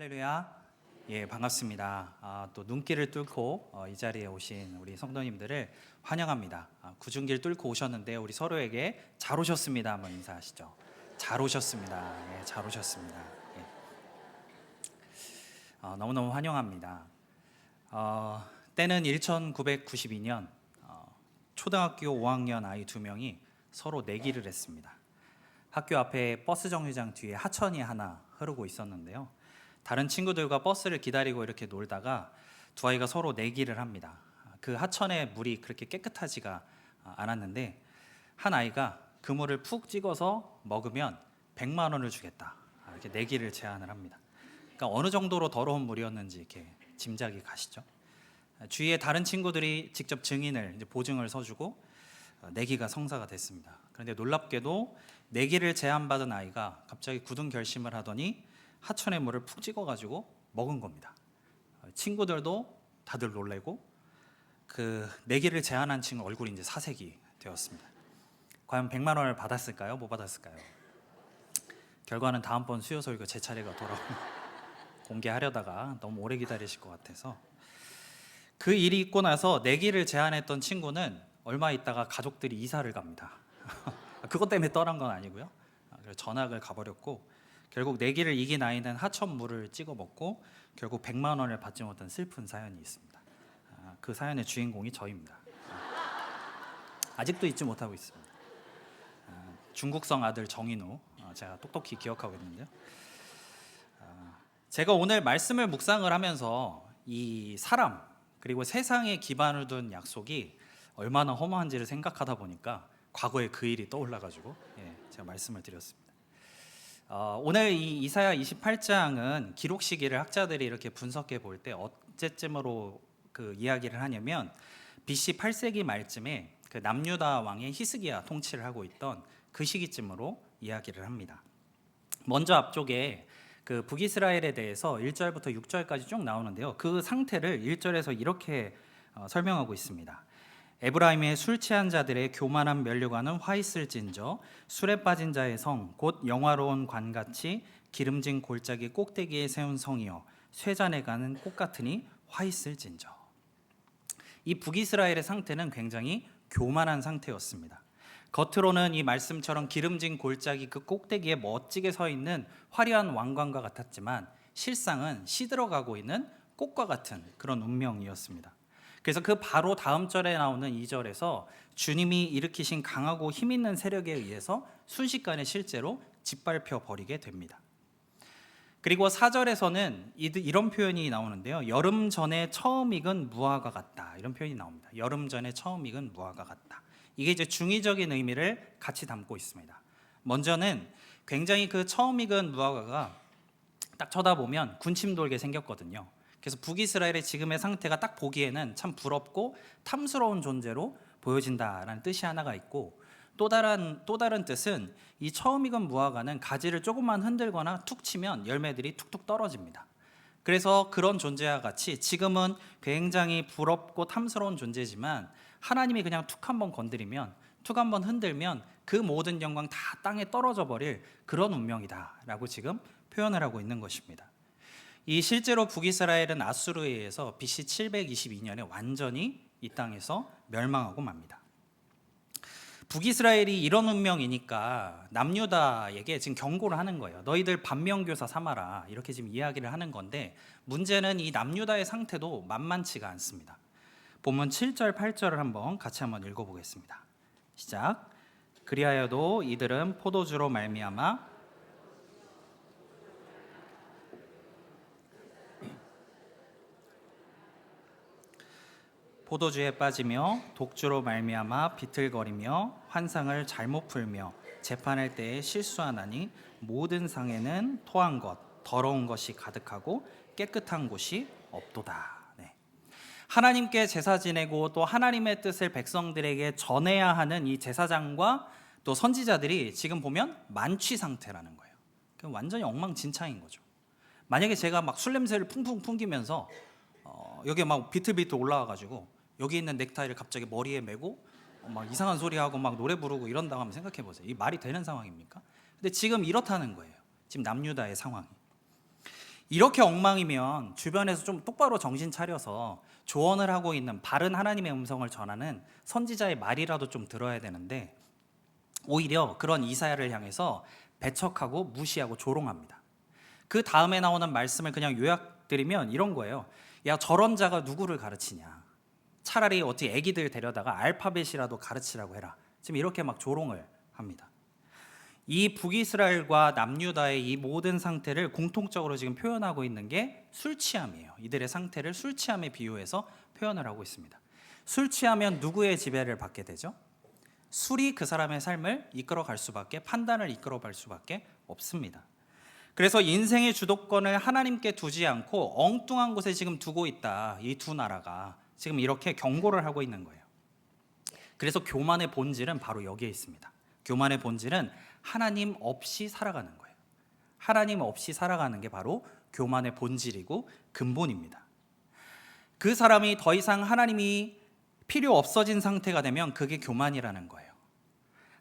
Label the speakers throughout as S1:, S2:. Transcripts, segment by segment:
S1: 할렐루야. 예, 반갑습니다. 또 눈길을 뚫고 이 자리에 오신 우리 성도님들을 환영합니다. 구중길 뚫고 오셨는데 우리 서로에게 잘 오셨습니다 한번 인사하시죠. 잘 오셨습니다. 예, 잘 오셨습니다. 예. 너무너무 환영합니다. 때는 1992년 초등학교 5학년 아이 2명이 서로 내기를 했습니다. 학교 앞에 버스 정류장 뒤에 하천이 하나 흐르고 있었는데요. 다른 친구들과 버스를 기다리고 이렇게 놀다가 두 아이가 서로 내기를 합니다. 그 하천의 물이 그렇게 깨끗하지가 않았는데 한 아이가 그 물을 푹 찍어서 먹으면 100만 원을 주겠다, 이렇게 내기를 제안을 합니다. 그러니까 어느 정도로 더러운 물이었는지 이렇게 짐작이 가시죠. 주위에 다른 친구들이 직접 증인을 보증을 서주고 내기가 성사가 됐습니다. 그런데 놀랍게도 내기를 제안받은 아이가 갑자기 굳은 결심을 하더니 하천의 물을 푹 찍어가지고 먹은 겁니다. 친구들도 다들 놀래고 그 내기를 제안한 친구 얼굴이 이제 사색이 되었습니다. 과연 100만 원을 받았을까요? 못 받았을까요? 결과는 다음번 수요 설교 제 차례가 돌아오면 공개하려다가 너무 오래 기다리실 것 같아서 그 일이 있고 나서 내기를 제안했던 친구는 얼마 있다가 가족들이 이사를 갑니다. 그것 때문에 떠난 건 아니고요. 그래서 전학을 가버렸고 결국 내기를 이긴 아이는 하천물을 찍어 먹고 결국 100만 원을 받지 못한 슬픈 사연이 있습니다. 그 사연의 주인공이 저입니다. 아직도 잊지 못하고 있습니다. 중국성 아들 정인우, 제가 똑똑히 기억하고 있는데요. 제가 오늘 말씀을 묵상을 하면서 이 사람 그리고 세상에 기반을 둔 약속이 얼마나 허무한지를 생각하다 보니까 과거의 그 일이 떠올라가지고 제가 말씀을 드렸습니다. 오늘 이 이사야 28장은 기록 시기를 학자들이 이렇게 분석해 볼 때 언제쯤으로 그 이야기를 하냐면 BC 8세기 말쯤에 그 남유다 왕의 히스기야 통치를 하고 있던 그 시기쯤으로 이야기를 합니다. 먼저 앞쪽에 그 북이스라엘에 대해서 1절부터 6절까지 쭉 나오는데요. 그 상태를 1절에서 이렇게 설명하고 있습니다. 에브라임의 술 취한 자들의 교만한 면류관은 화 있을진저 술에 빠진 자의 성 곧 영화로운 관같이 기름진 골짜기 꼭대기에 세운 성이여 쇠잔에 가는 꽃 같으니 화 있을진저. 이 북이스라엘의 상태는 굉장히 교만한 상태였습니다. 겉으로는 이 말씀처럼 기름진 골짜기 그 꼭대기에 멋지게 서 있는 화려한 왕관과 같았지만 실상은 시들어가고 있는 꽃과 같은 그런 운명이었습니다. 그래서 그 바로 다음 절에 나오는 2절에서 주님이 일으키신 강하고 힘있는 세력에 의해서 순식간에 실제로 짓밟혀 버리게 됩니다. 그리고 4절에서는 이런 표현이 나오는데요. 여름 전에 처음 익은 무화과 같다, 이런 표현이 나옵니다. 여름 전에 처음 익은 무화과 같다. 이게 이제 중의적인 의미를 같이 담고 있습니다. 먼저는 굉장히 그 처음 익은 무화과가 딱 쳐다보면 군침 돌게 생겼거든요. 그래서 북이스라엘의 지금의 상태가 딱 보기에는 참 부럽고 탐스러운 존재로 보여진다라는 뜻이 하나가 있고, 또 다른 뜻은 이 처음 익은 무화과는 가지를 조금만 흔들거나 툭 치면 열매들이 툭툭 떨어집니다. 그래서 그런 존재와 같이 지금은 굉장히 부럽고 탐스러운 존재지만 하나님이 그냥 툭 한번 건드리면, 툭 한번 흔들면 그 모든 영광 다 땅에 떨어져 버릴 그런 운명이다라고 지금 표현을 하고 있는 것입니다. 이 실제로 북이스라엘은 아수르에 의해서 BC 722년에 완전히 이 땅에서 멸망하고 맙니다. 북이스라엘이 이런 운명이니까 남유다에게 지금 경고를 하는 거예요. 너희들 반면교사 삼아라, 이렇게 지금 이야기를 하는 건데, 문제는 이 남유다의 상태도 만만치가 않습니다. 본문 7절 8절을 같이 한번 읽어보겠습니다. 시작. 그리하여도 이들은 포도주로 말미암아 포도주에 빠지며 독주로 말미암아 비틀거리며 환상을 잘못 풀며 재판할 때에 실수하나니 모든 상에는 토한 것 더러운 것이 가득하고 깨끗한 곳이 없도다. 하나님께 제사 지내고 또 하나님의 뜻을 백성들에게 전해야 하는 이 제사장과 또 선지자들이 지금 보면 만취 상태라는 거예요. 완전히 엉망진창인 거죠. 만약에 제가 막 술 냄새를 풍풍 풍기면서 여기에 막 비틀비틀 올라와가지고 여기 있는 넥타이를 갑자기 머리에 메고 막 이상한 소리 하고 막 노래 부르고 이런다고 하면 생각해 보세요. 이 말이 되는 상황입니까? 근데 지금 이렇다는 거예요. 지금 남유다의 상황이. 이렇게 엉망이면 주변에서 좀 똑바로 정신 차려서 조언을 하고 있는 바른 하나님의 음성을 전하는 선지자의 말이라도 좀 들어야 되는데, 오히려 그런 이사야를 향해서 배척하고 무시하고 조롱합니다. 그 다음에 나오는 말씀을 그냥 요약드리면 이런 거예요. 야, 저런 자가 누구를 가르치냐. 차라리 어떻게 애기들 데려다가 알파벳이라도 가르치라고 해라. 지금 이렇게 막 조롱을 합니다. 이 북이스라엘과 남유다의 이 모든 상태를 공통적으로 지금 표현하고 있는 게 술 취함이에요. 이들의 상태를 술 취함에 비유해서 표현을 하고 있습니다. 술 취하면 누구의 지배를 받게 되죠? 술이 그 사람의 삶을 이끌어갈 수밖에, 판단을 이끌어갈 수밖에 없습니다. 그래서 인생의 주도권을 하나님께 두지 않고 엉뚱한 곳에 지금 두고 있다. 이 두 나라가 지금 이렇게 경고를 하고 있는 거예요. 그래서 교만의 본질은 바로 여기에 있습니다. 교만의 본질은 하나님 없이 살아가는 거예요. 하나님 없이 살아가는 게 바로 교만의 본질이고 근본입니다. 그 사람이 더 이상 하나님이 필요 없어진 상태가 되면 그게 교만이라는 거예요.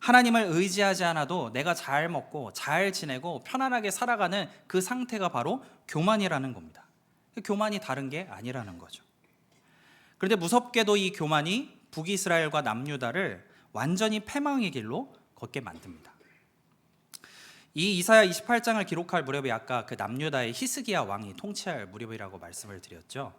S1: 하나님을 의지하지 않아도 내가 잘 먹고 잘 지내고 편안하게 살아가는 그 상태가 바로 교만이라는 겁니다. 교만이 다른 게 아니라는 거죠. 그런데 무섭게도 이 교만이 북이스라엘과 남유다를 완전히 패망의 길로 걷게 만듭니다. 이 이사야 28장을 기록할 무렵에 아까 그 남유다의 히스기야 왕이 통치할 무렵이라고 말씀을 드렸죠.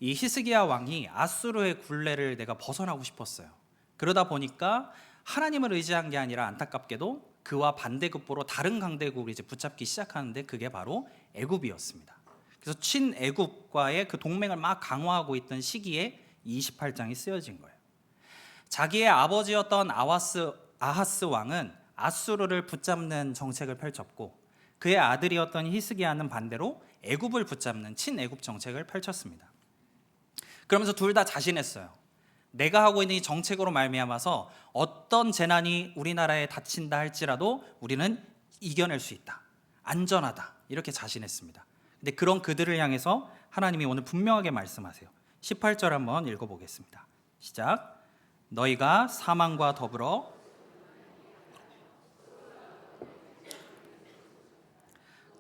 S1: 이 히스기야 왕이 아수르의 굴레를 내가 벗어나고 싶었어요. 그러다 보니까 하나님을 의지한 게 아니라 안타깝게도 그와 반대급부로 다른 강대국을 이제 붙잡기 시작하는데 그게 바로 애굽이었습니다. 그래서 친애굽과의 그 동맹을 막 강화하고 있던 시기에 28장이 쓰여진 거예요. 자기의 아버지였던 아하스 왕은 아수르를 붙잡는 정책을 펼쳤고, 그의 아들이었던 히스기야는 반대로 애굽을 붙잡는 친애굽 정책을 펼쳤습니다. 그러면서 둘 다 자신했어요. 내가 하고 있는 이 정책으로 말미암아서 어떤 재난이 우리나라에 닥친다 할지라도 우리는 이겨낼 수 있다, 안전하다, 이렇게 자신했습니다. 근데 그런 그들을 향해서 하나님이 오늘 분명하게 말씀하세요. 18절 한번 읽어보겠습니다. 시작. 너희가 사망과 더불어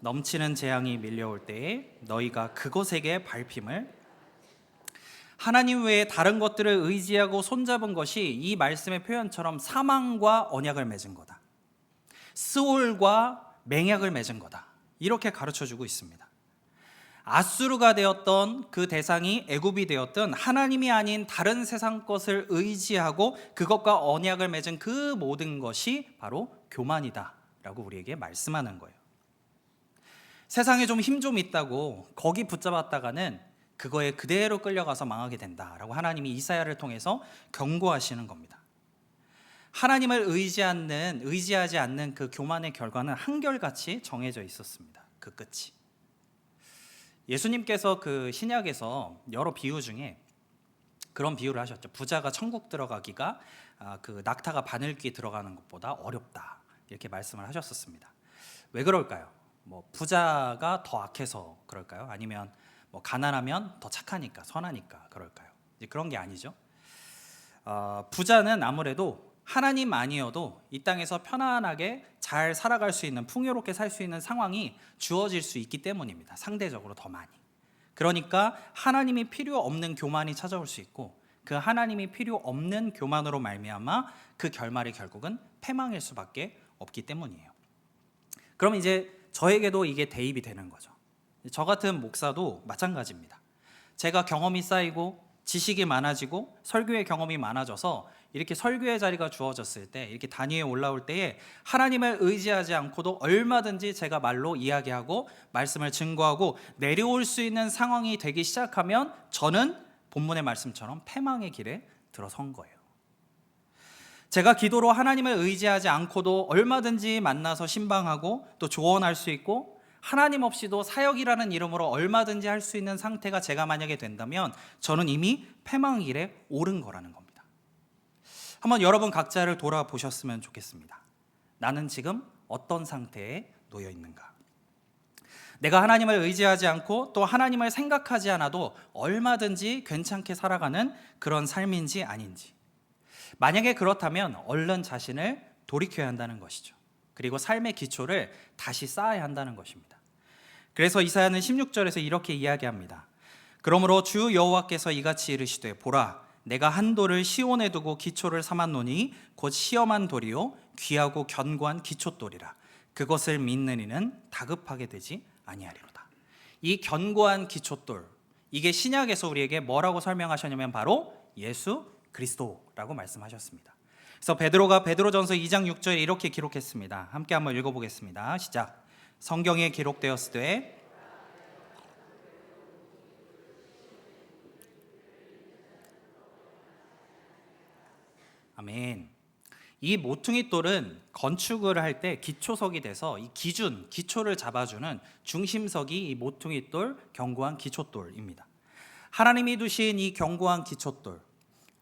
S1: 넘치는 재앙이 밀려올 때에 너희가 그것에게 밟힘을, 하나님 외에 다른 것들을 의지하고 손잡은 것이 이 말씀의 표현처럼 사망과 언약을 맺은 거다, 스올과 맹약을 맺은 거다, 이렇게 가르쳐주고 있습니다. 아수르가 되었던 그 대상이 애굽이 되었던 하나님이 아닌 다른 세상 것을 의지하고 그것과 언약을 맺은 그 모든 것이 바로 교만이다 라고 우리에게 말씀하는 거예요. 세상에 좀 힘 좀 있다고 거기 붙잡았다가는 그거에 그대로 끌려가서 망하게 된다라고 하나님이 이사야를 통해서 경고하시는 겁니다. 하나님을 의지하지 않는 그 교만의 결과는 한결같이 정해져 있었습니다. 그 끝이. 예수님께서 그 신약에서 여러 비유 중에 그런 비유를 하셨죠. 부자가 천국 들어가기가 그 낙타가 바늘귀 들어가는 것보다 어렵다, 이렇게 말씀을 하셨었습니다. 왜 그럴까요? 뭐 부자가 더 악해서 그럴까요? 아니면 뭐 가난하면 더 착하니까, 선하니까 그럴까요? 이제 그런 게 아니죠. 부자는 아무래도 하나님 아니어도 이 땅에서 편안하게 잘 살아갈 수 있는, 풍요롭게 살 수 있는 상황이 주어질 수 있기 때문입니다. 상대적으로 더 많이. 그러니까 하나님이 필요 없는 교만이 찾아올 수 있고, 그 하나님이 필요 없는 교만으로 말미암아 그 결말이 결국은 패망일 수밖에 없기 때문이에요. 그럼 이제 저에게도 이게 대입이 되는 거죠. 저 같은 목사도 마찬가지입니다. 제가 경험이 쌓이고 지식이 많아지고 설교의 경험이 많아져서 이렇게 설교의 자리가 주어졌을 때, 이렇게 단위에 올라올 때에 하나님을 의지하지 않고도 얼마든지 제가 말로 이야기하고 말씀을 증거하고 내려올 수 있는 상황이 되기 시작하면 저는 본문의 말씀처럼 패망의 길에 들어선 거예요. 제가 기도로 하나님을 의지하지 않고도 얼마든지 만나서 신방하고 또 조언할 수 있고, 하나님 없이도 사역이라는 이름으로 얼마든지 할 수 있는 상태가 제가 만약에 된다면 저는 이미 패망의 길에 오른 거라는 겁니다. 한번 여러분 각자를 돌아보셨으면 좋겠습니다. 나는 지금 어떤 상태에 놓여 있는가? 내가 하나님을 의지하지 않고 또 하나님을 생각하지 않아도 얼마든지 괜찮게 살아가는 그런 삶인지 아닌지, 만약에 그렇다면 얼른 자신을 돌이켜야 한다는 것이죠. 그리고 삶의 기초를 다시 쌓아야 한다는 것입니다. 그래서 이사야는 16절에서 이렇게 이야기합니다. 그러므로 주 여호와께서 이같이 이르시되 보라 내가 한 돌을 시온에 두고 기초를 삼았노니 곧 시험한 돌이요 귀하고 견고한 기초돌이라. 그것을 믿는 이는 다급하게 되지 아니하리로다. 이 견고한 기초돌, 이게 신약에서 우리에게 뭐라고 설명하셨냐면 바로 예수 그리스도라고 말씀하셨습니다. 그래서 베드로가 베드로전서 2장 6절에 이렇게 기록했습니다. 함께 한번 읽어보겠습니다. 시작. 성경에 기록되었으되 아멘. 이 모퉁이 돌은 건축을 할 때 기초석이 돼서 이 기초를 잡아주는 중심석이 이 모퉁이 돌, 견고한 기초돌입니다. 하나님이 두신 이 견고한 기초돌,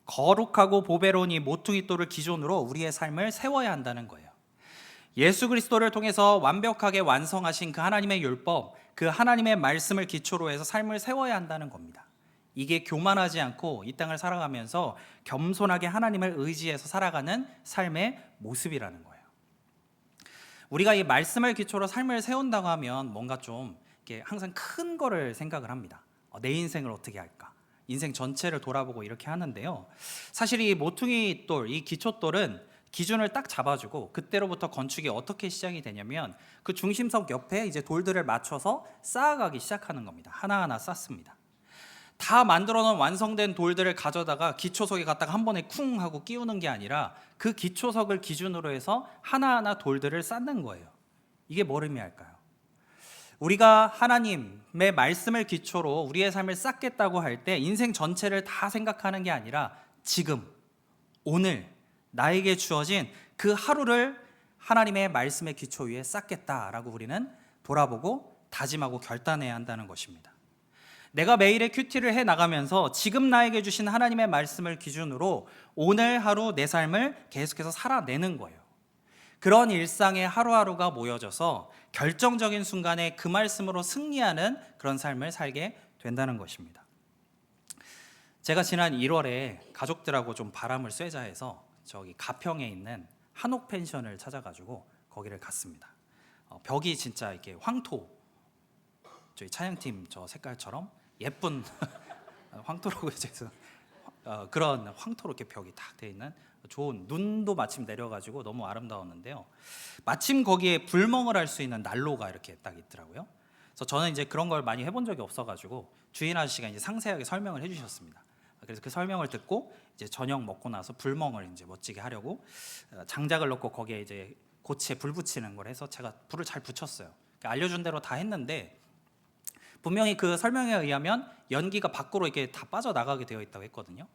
S1: 거룩하고 보배로운 이 모퉁이 돌을 기준으로 우리의 삶을 세워야 한다는 거예요. 예수 그리스도를 통해서 완벽하게 완성하신 그 하나님의 율법, 그 하나님의 말씀을 기초로 해서 삶을 세워야 한다는 겁니다. 이게 교만하지 않고 이 땅을 살아가면서 겸손하게 하나님을 의지해서 살아가는 삶의 모습이라는 거예요. 우리가 이 말씀을 기초로 삶을 세운다고 하면 뭔가 좀 이렇게 항상 큰 거를 생각을 합니다. 내 인생을 어떻게 할까? 인생 전체를 돌아보고 이렇게 하는데요. 사실 이 모퉁이 돌, 이 기초돌은 기준을 딱 잡아주고 그때로부터 건축이 어떻게 시작이 되냐면 그 중심석 옆에 이제 돌들을 맞춰서 쌓아가기 시작하는 겁니다. 하나하나 쌓습니다. 다 만들어 놓은 완성된 돌들을 가져다가 기초석에 갖다가 한 번에 쿵 하고 끼우는 게 아니라 그 기초석을 기준으로 해서 하나하나 돌들을 쌓는 거예요. 이게 뭘 의미할까요? 우리가 하나님의 말씀을 기초로 우리의 삶을 쌓겠다고 할 때 인생 전체를 다 생각하는 게 아니라 지금, 오늘 나에게 주어진 그 하루를 하나님의 말씀의 기초 위에 쌓겠다라고 우리는 돌아보고 다짐하고 결단해야 한다는 것입니다. 내가 매일의 큐티를 해나가면서 지금 나에게 주신 하나님의 말씀을 기준으로 오늘 하루 내 삶을 계속해서 살아내는 거예요. 그런 일상의 하루하루가 모여져서 결정적인 순간에 그 말씀으로 승리하는 그런 삶을 살게 된다는 것입니다. 제가 지난 1월에 가족들하고 좀 바람을 쐬자 해서 저기 가평에 있는 한옥 펜션을 찾아가지고 거기를 갔습니다. 벽이 진짜 이렇게 황토, 저희 찬양팀 저 색깔처럼 예쁜 황토라고 해서 그런 황토로 이렇게 벽이 딱 돼 있는 좋은, 눈도 마침 내려가지고 너무 아름다웠는데요. 마침 거기에 불멍을 할 수 있는 난로가 이렇게 딱 있더라고요. 그래서 저는 이제 그런 걸 많이 해본 적이 없어가지고 주인 아저씨가 이제 상세하게 설명을 해주셨습니다. 그래서 그 설명을 듣고 이제 저녁 먹고 나서 불멍을 이제 멋지게 하려고 장작을 넣고 거기에 이제 고치에 불 붙이는 걸 해서 제가 불을 잘 붙였어요. 알려준 대로 다 했는데 분명히 그 설명에 의하면 연기가 밖으로 이렇게 다 빠져나가게 되어 있다고 했거든요.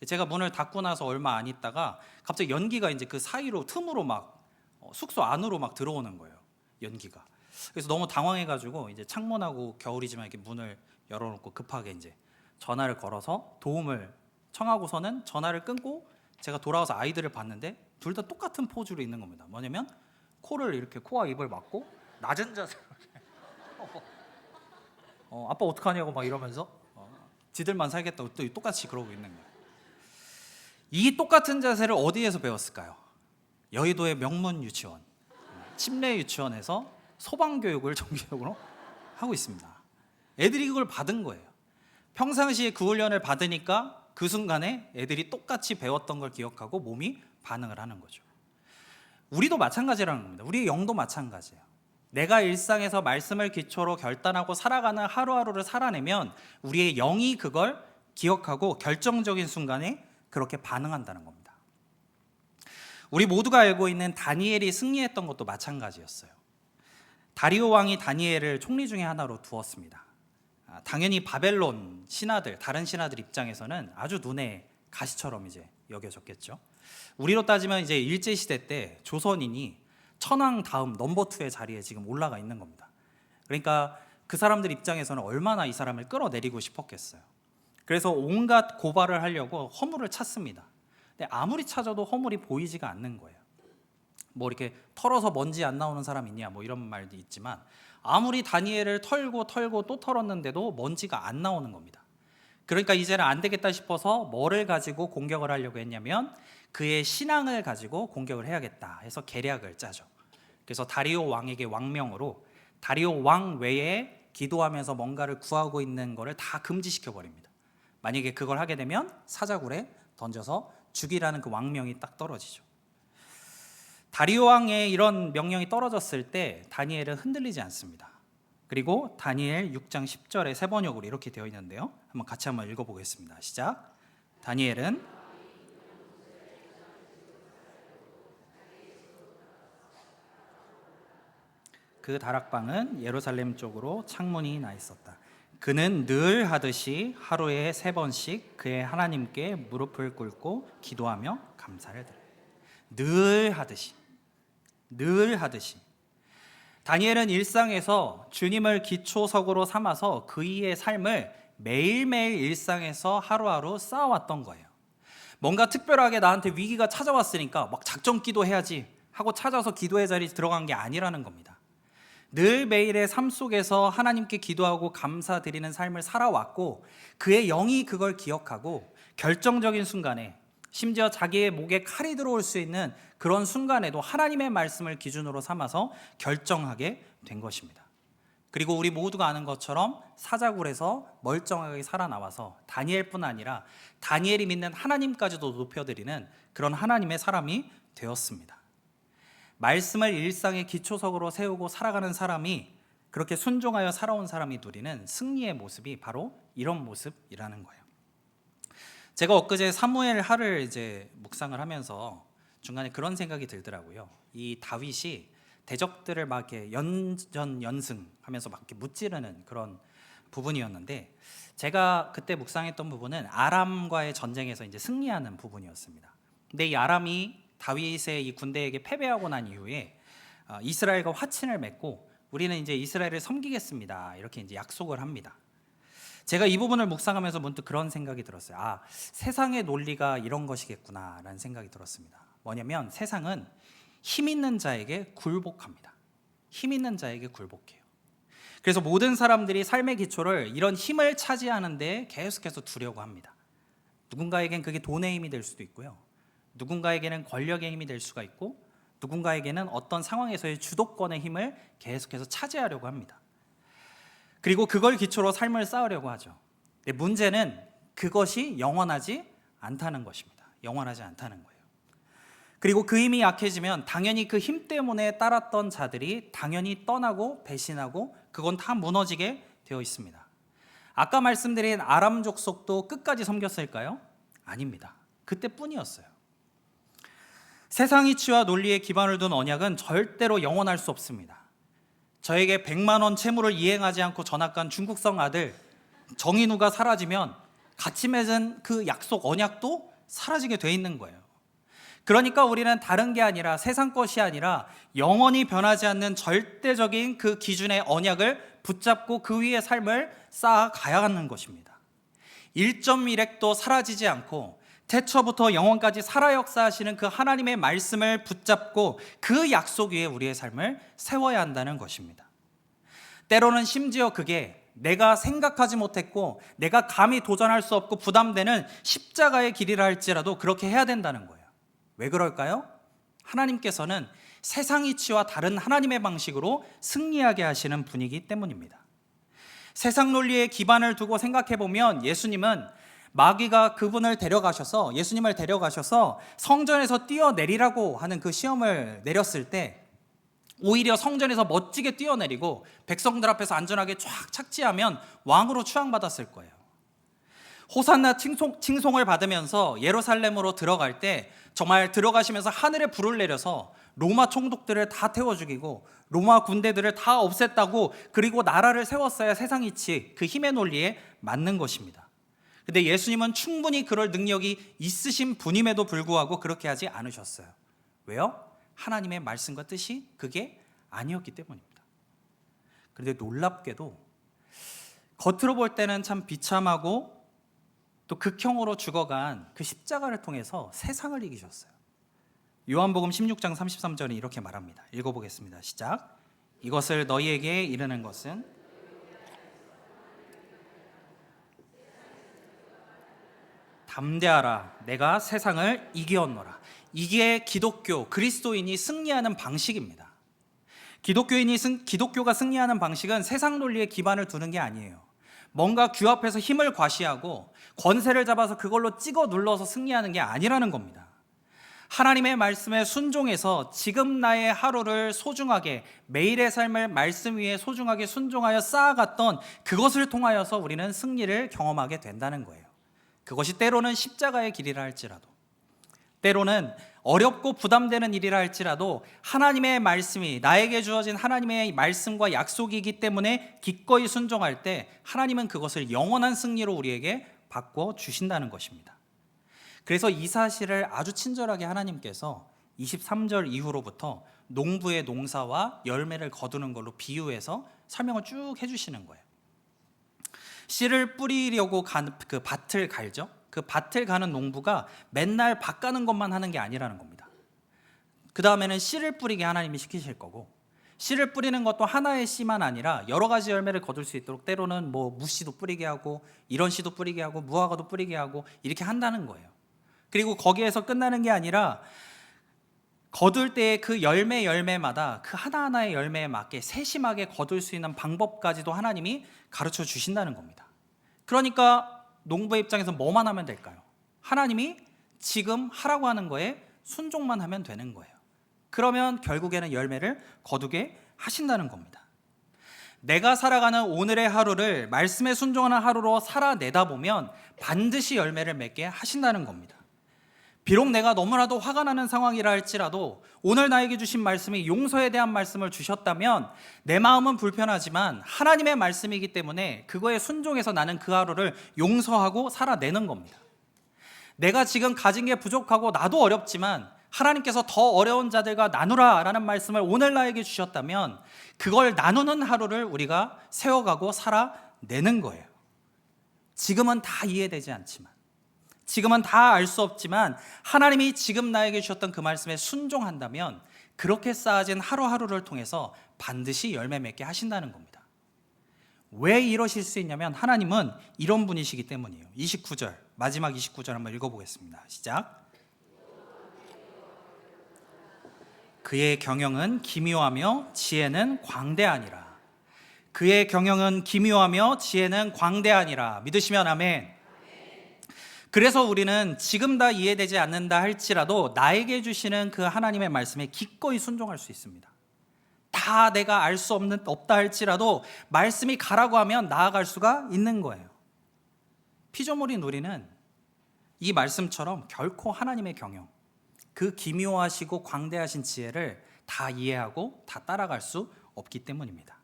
S1: 제가 문을 닫고 나서 얼마 안 있다가 갑자기 연기가 이제 그 사이로 틈으로 막 숙소 안으로 막 들어오는 거예요. 연기가. 그래서 너무 당황해가지고 이제 창문하고 겨울이지만 이렇게 문을 열어놓고 급하게 이제 전화를 걸어서 도움을 청하고서는 전화를 끊고 제가 돌아와서 아이들을 봤는데 둘 다 똑같은 포즈로 있는 겁니다. 뭐냐면 코를 이렇게 코와 입을 막고 낮은 자세로 아빠 어떡하냐고 막 이러면서 지들만 살겠다고 또 똑같이 그러고 있는 거예요. 이 똑같은 자세를 어디에서 배웠을까요? 여의도의 명문 유치원, 침례 유치원에서 소방교육을 정기적으로 하고 있습니다. 애들이 그걸 받은 거예요. 평상시에 그 훈련을 받으니까 그 순간에 애들이 똑같이 배웠던 걸 기억하고 몸이 반응을 하는 거죠. 우리도 마찬가지라는 겁니다. 우리의 영도 마찬가지예요. 내가 일상에서 말씀을 기초로 결단하고 살아가는 하루하루를 살아내면 우리의 영이 그걸 기억하고 결정적인 순간에 그렇게 반응한다는 겁니다. 우리 모두가 알고 있는 다니엘이 승리했던 것도 마찬가지였어요. 다리오 왕이 다니엘을 총리 중에 하나로 두었습니다. 당연히 바벨론 신하들, 다른 신하들 입장에서는 아주 눈에 가시처럼 이제 여겨졌겠죠. 우리로 따지면 이제 일제 시대 때 조선인이 천황 다음 넘버 2의 자리에 지금 올라가 있는 겁니다. 그러니까 그 사람들 입장에서는 얼마나 이 사람을 끌어내리고 싶었겠어요. 그래서 온갖 고발을 하려고 허물을 찾습니다. 근데 아무리 찾아도 허물이 보이지가 않는 거예요. 뭐 이렇게 털어서 먼지 안 나오는 사람 있냐 뭐 이런 말도 있지만 아무리 다니엘을 털고 또 털었는데도 먼지가 안 나오는 겁니다. 그러니까 이제는 안 되겠다 싶어서 뭐를 가지고 공격을 하려고 했냐면 그의 신앙을 가지고 공격을 해야겠다 해서 계략을 짜죠. 그래서 다리오 왕에게 왕명으로 다리오 왕 외에 기도하면서 뭔가를 구하고 있는 거를 다 금지시켜 버립니다. 만약에 그걸 하게 되면 사자굴에 던져서 죽이라는 그 왕명이 딱 떨어지죠. 다리오 왕의 이런 명령이 떨어졌을 때 다니엘은 흔들리지 않습니다. 그리고 다니엘 6장 10절에 세 번역으로 이렇게 되어 있는데요. 같이 한번 읽어보겠습니다. 시작. 다니엘은 그 다락방은 예루살렘 쪽으로 창문이 나 있었다. 그는 늘 하듯이 하루에 3번씩 그의 하나님께 무릎을 꿇고 기도하며 감사를 드려요. 늘 하듯이. 다니엘은 일상에서 주님을 기초석으로 삼아서 그의 삶을 매일매일 일상에서 하루하루 쌓아왔던 거예요. 뭔가 특별하게 나한테 위기가 찾아왔으니까 막 작전 기도해야지 하고 찾아서 기도의 자리에 들어간 게 아니라는 겁니다. 늘 매일의 삶 속에서 하나님께 기도하고 감사드리는 삶을 살아왔고 그의 영이 그걸 기억하고 결정적인 순간에 심지어 자기의 목에 칼이 들어올 수 있는 그런 순간에도 하나님의 말씀을 기준으로 삼아서 결정하게 된 것입니다. 그리고 우리 모두가 아는 것처럼 사자굴에서 멀쩡하게 살아나와서 다니엘뿐 아니라 다니엘이 믿는 하나님까지도 높여드리는 그런 하나님의 사람이 되었습니다. 말씀을 일상의 기초석으로 세우고 살아가는 사람이, 그렇게 순종하여 살아온 사람이 누리는 승리의 모습이 바로 이런 모습이라는 거예요. 제가 엊그제 사무엘 하를 이제 묵상을 하면서 중간에 그런 생각이 들더라고요. 이 다윗이 대적들을 막 이렇게 연승하면서 막 이렇게 무찌르는 그런 부분이었는데, 제가 그때 묵상했던 부분은 아람과의 전쟁에서 이제 승리하는 부분이었습니다. 근데 이 아람이 다윗의 이 군대에게 패배하고 난 이후에 이스라엘과 화친을 맺고 우리는 이제 이스라엘을 섬기겠습니다, 이렇게 이제 약속을 합니다. 제가 이 부분을 묵상하면서 문득 그런 생각이 들었어요. 세상의 논리가 이런 것이겠구나라는 생각이 들었습니다. 뭐냐면 세상은 힘 있는 자에게 굴복합니다. 힘 있는 자에게 굴복해요. 그래서 모든 사람들이 삶의 기초를 이런 힘을 차지하는 데 계속해서 두려고 합니다. 누군가에겐 그게 돈의 힘이 될 수도 있고요, 누군가에게는 권력의 힘이 될 수가 있고, 누군가에게는 어떤 상황에서의 주도권의 힘을 계속해서 차지하려고 합니다. 그리고 그걸 기초로 삶을 쌓으려고 하죠. 근데 문제는 그것이 영원하지 않다는 것입니다. 영원하지 않다는 거예요. 그리고 그 힘이 약해지면 당연히 그 힘 때문에 따랐던 자들이 당연히 떠나고 배신하고 그건 다 무너지게 되어 있습니다. 아까 말씀드린 아람 족속도 끝까지 섬겼을까요? 아닙니다. 그때뿐이었어요. 세상 이치와 논리에 기반을 둔 언약은 절대로 영원할 수 없습니다. 저에게 100만 원 채무를 이행하지 않고 전학 간 중국성 아들 정인우가 사라지면 같이 맺은 그 약속 언약도 사라지게 돼 있는 거예요. 그러니까 우리는 다른 게 아니라, 세상 것이 아니라 영원히 변하지 않는 절대적인 그 기준의 언약을 붙잡고 그 위에 삶을 쌓아가야 하는 것입니다. 1.1핵도 사라지지 않고 태초부터 영원까지 살아 역사하시는 그 하나님의 말씀을 붙잡고 그 약속 위에 우리의 삶을 세워야 한다는 것입니다. 때로는 심지어 그게 내가 생각하지 못했고 내가 감히 도전할 수 없고 부담되는 십자가의 길이라 할지라도 그렇게 해야 된다는 거예요. 왜 그럴까요? 하나님께서는 세상 이치와 다른 하나님의 방식으로 승리하게 하시는 분이기 때문입니다. 세상 논리에 기반을 두고 생각해보면 예수님은 마귀가 그분을 데려가셔서, 예수님을 데려가셔서 성전에서 뛰어내리라고 하는 그 시험을 내렸을 때 오히려 성전에서 멋지게 뛰어내리고 백성들 앞에서 안전하게 쫙 착지하면 왕으로 추앙받았을 거예요. 호산나 칭송을 받으면서 예루살렘으로 들어갈 때 정말 들어가시면서 하늘에 불을 내려서 로마 총독들을 다 태워 죽이고 로마 군대들을 다 없앴다고, 그리고 나라를 세웠어야 세상 이치, 그 힘의 논리에 맞는 것입니다. 근데 예수님은 충분히 그럴 능력이 있으신 분임에도 불구하고 그렇게 하지 않으셨어요. 왜요? 하나님의 말씀과 뜻이 그게 아니었기 때문입니다. 그런데 놀랍게도 겉으로 볼 때는 참 비참하고 또 극형으로 죽어간 그 십자가를 통해서 세상을 이기셨어요. 요한복음 16장 33절에 이렇게 말합니다. 읽어보겠습니다. 시작. 이것을 너희에게 이르는 것은 담대하라, 내가 세상을 이기었노라. 이게 기독교, 그리스도인이 승리하는 방식입니다. 기독교가 승리하는 방식은 세상 논리에 기반을 두는 게 아니에요. 뭔가 규합해서 힘을 과시하고 권세를 잡아서 그걸로 찍어 눌러서 승리하는 게 아니라는 겁니다. 하나님의 말씀에 순종해서 지금 나의 하루를 소중하게, 매일의 삶을 말씀 위에 소중하게 순종하여 쌓아갔던 그것을 통하여서 우리는 승리를 경험하게 된다는 거예요. 그것이 때로는 십자가의 길이라 할지라도, 때로는 어렵고 부담되는 일이라 할지라도 하나님의 말씀이, 나에게 주어진 하나님의 말씀과 약속이기 때문에 기꺼이 순종할 때 하나님은 그것을 영원한 승리로 우리에게 바꿔 주신다는 것입니다. 그래서 이 사실을 아주 친절하게 하나님께서 23절 이후로부터 농부의 농사와 열매를 거두는 걸로 비유해서 설명을 쭉 해주시는 거예요. 씨를 뿌리려고 그 밭을 갈죠. 그 밭을 가는 농부가 맨날 밭 가는 것만 하는 게 아니라는 겁니다. 그 다음에는 씨를 뿌리게 하나님이 시키실 거고, 씨를 뿌리는 것도 하나의 씨만 아니라 여러 가지 열매를 거둘 수 있도록 때로는 뭐 무씨도 뿌리게 하고 이런 씨도 뿌리게 하고 무화과도 뿌리게 하고 이렇게 한다는 거예요. 그리고 거기에서 끝나는 게 아니라 거둘 때의 그 열매마다 그 하나하나의 열매에 맞게 세심하게 거둘 수 있는 방법까지도 하나님이 가르쳐 주신다는 겁니다. 그러니까 농부의 입장에서 뭐만 하면 될까요? 하나님이 지금 하라고 하는 거에 순종만 하면 되는 거예요. 그러면 결국에는 열매를 거두게 하신다는 겁니다. 내가 살아가는 오늘의 하루를 말씀에 순종하는 하루로 살아내다 보면 반드시 열매를 맺게 하신다는 겁니다. 비록 내가 너무나도 화가 나는 상황이라 할지라도 오늘 나에게 주신 말씀이 용서에 대한 말씀을 주셨다면 내 마음은 불편하지만 하나님의 말씀이기 때문에 그거에 순종해서 나는 그 하루를 용서하고 살아내는 겁니다. 내가 지금 가진 게 부족하고 나도 어렵지만 하나님께서 더 어려운 자들과 나누라 라는 말씀을 오늘 나에게 주셨다면 그걸 나누는 하루를 우리가 세워가고 살아내는 거예요. 지금은 다 이해되지 않지만, 지금은 다 알 수 없지만 하나님이 지금 나에게 주셨던 그 말씀에 순종한다면 그렇게 쌓아진 하루하루를 통해서 반드시 열매 맺게 하신다는 겁니다. 왜 이러실 수 있냐면 하나님은 이런 분이시기 때문이에요. 29절, 마지막 29절 한번 읽어보겠습니다. 시작. 그의 경영은 기묘하며 지혜는 광대하니라. 그의 경영은 기묘하며 지혜는 광대하니라. 믿으시면 아멘. 그래서 우리는 지금 다 이해되지 않는다 할지라도 나에게 주시는 그 하나님의 말씀에 기꺼이 순종할 수 있습니다. 다 내가 알 수 없다 할지라도 말씀이 가라고 하면 나아갈 수가 있는 거예요. 피조물인 우리는 이 말씀처럼 결코 하나님의 경영, 그 기묘하시고 광대하신 지혜를 다 이해하고 다 따라갈 수 없기 때문입니다.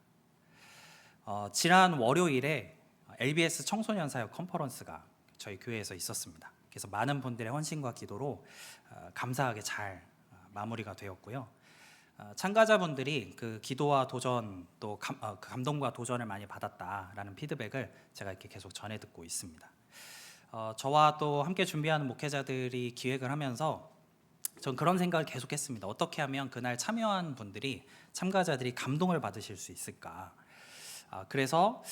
S1: 지난 월요일에 LBS 청소년 사역 컨퍼런스가 저희 교회에서 있었습니다. 그래서 많은 분들의 헌신과 기도로 감사하게 잘 마무리가 되었고요. 참가자분들이 그 기도와 도전 또 감동과 도전을 많이 받았다라는 피드백을 제가 이렇게 계속 전해 듣고 있습니다. 저와 또 함께 준비하는 목회자들이 기획을 하면서 전 그런 생각을 계속했습니다. 어떻게 하면 그날 참여한 분들이, 참가자들이 감동을 받으실 수 있을까? 그래서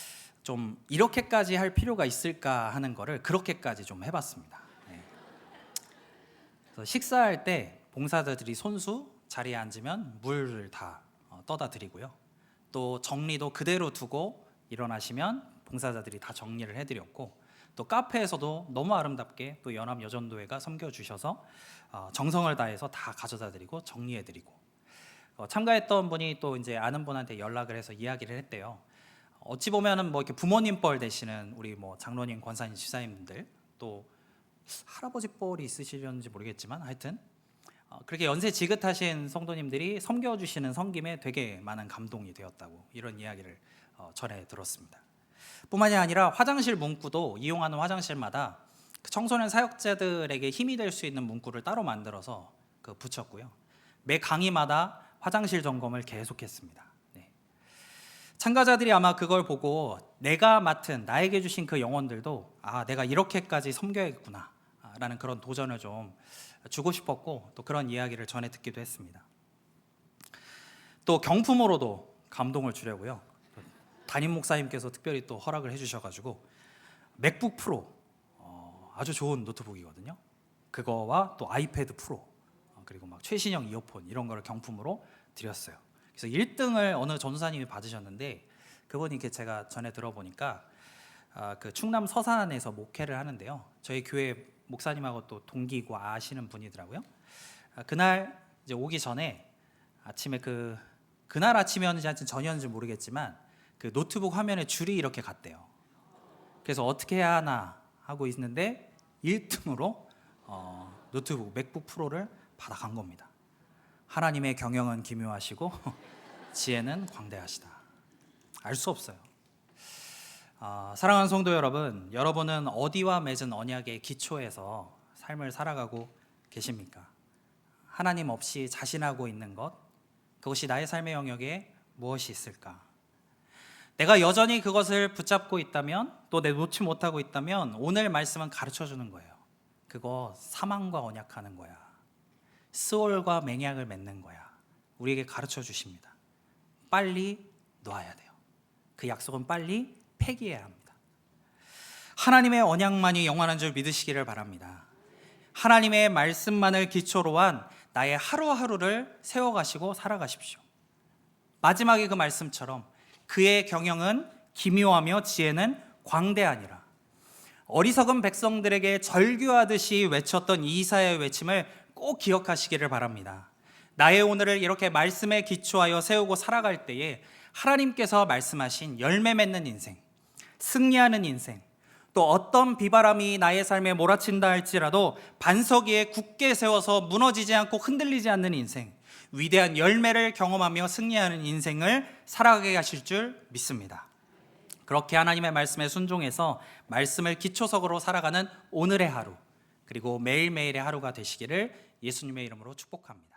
S1: 좀 이렇게까지 할 필요가 있을까 하는 거를 그렇게까지 좀 해봤습니다. 네. 그래서 식사할 때 봉사자들이 손수 자리에 앉으면 물을 다 떠다 드리고요. 또 정리도 그대로 두고 일어나시면 봉사자들이 다 정리를 해드렸고, 또 카페에서도 너무 아름답게 또 연합여전도회가 섬겨주셔서 정성을 다해서 다 가져다 드리고 정리해드리고, 참가했던 분이 또 이제 아는 분한테 연락을 해서 이야기를 했대요. 어찌 보면은 뭐 이렇게 부모님 뻘 되시는 우리 뭐 장로님, 권사님, 집사님들, 또 할아버지 뻘이 있으시려는지 모르겠지만 하여튼 그렇게 연세 지긋하신 성도님들이 섬겨주시는 섬김에 되게 많은 감동이 되었다고 이런 이야기를 전해 들었습니다. 뿐만이 아니라 화장실 문구도 이용하는 화장실마다 청소년 사역자들에게 힘이 될 수 있는 문구를 따로 만들어서 붙였고요. 매 강의마다 화장실 점검을 계속했습니다. 네. 참가자들이 아마 그걸 보고 내가 맡은, 나에게 주신 그 영혼들도 내가 이렇게까지 섬겨야겠구나 라는 그런 도전을 좀 주고 싶었고, 또 그런 이야기를 전해 듣기도 했습니다. 또 경품으로도 감동을 주려고요. 담임 목사님께서 특별히 또 허락을 해주셔가지고 맥북 프로, 아주 좋은 노트북이거든요. 그거와 또 아이패드 프로, 그리고 막 최신형 이어폰 이런 거를 경품으로 드렸어요. 그래서 1등을 어느 전도사님이 받으셨는데 그분이 이렇게 제가 전에 들어보니까 그 충남 서산에서 목회를 하는데요. 저희 교회 목사님하고 또 동기고 아시는 분이더라고요. 그날 이제 오기 전에 아침에 그날 아침이었는지 전이었는지 모르겠지만 그 노트북 화면에 줄이 이렇게 갔대요. 그래서 어떻게 해야 하나 하고 있는데 1등으로 노트북 맥북 프로를 받아간 겁니다. 하나님의 경영은 기묘하시고 지혜는 광대하시다. 알 수 없어요. 사랑하는 성도 여러분, 여러분은 어디와 맺은 언약의 기초에서 삶을 살아가고 계십니까? 하나님 없이 자신하고 있는 것, 그것이 나의 삶의 영역에 무엇이 있을까? 내가 여전히 그것을 붙잡고 있다면, 또 내 놓지 못하고 있다면 오늘 말씀은 가르쳐 주는 거예요. 그거 사망과 언약하는 거야. 스올과 맹약을 맺는 거야. 우리에게 가르쳐 주십니다. 빨리 놓아야 돼요. 그 약속은 빨리 폐기해야 합니다. 하나님의 언약만이 영원한 줄 믿으시기를 바랍니다. 하나님의 말씀만을 기초로 한 나의 하루하루를 세워가시고 살아가십시오. 마지막에 그 말씀처럼 그의 경영은 기묘하며 지혜는 광대하니라. 어리석은 백성들에게 절규하듯이 외쳤던 이사야의 외침을 꼭 기억하시기를 바랍니다. 나의 오늘을 이렇게 말씀에 기초하여 세우고 살아갈 때에 하나님께서 말씀하신 열매 맺는 인생, 승리하는 인생, 또 어떤 비바람이 나의 삶에 몰아친다 할지라도 반석 위에 굳게 세워서 무너지지 않고 흔들리지 않는 인생, 위대한 열매를 경험하며 승리하는 인생을 살아가게 하실 줄 믿습니다. 그렇게 하나님의 말씀에 순종해서 말씀을 기초석으로 살아가는 오늘의 하루, 그리고 매일매일의 하루가 되시기를 예수님의 이름으로 축복합니다.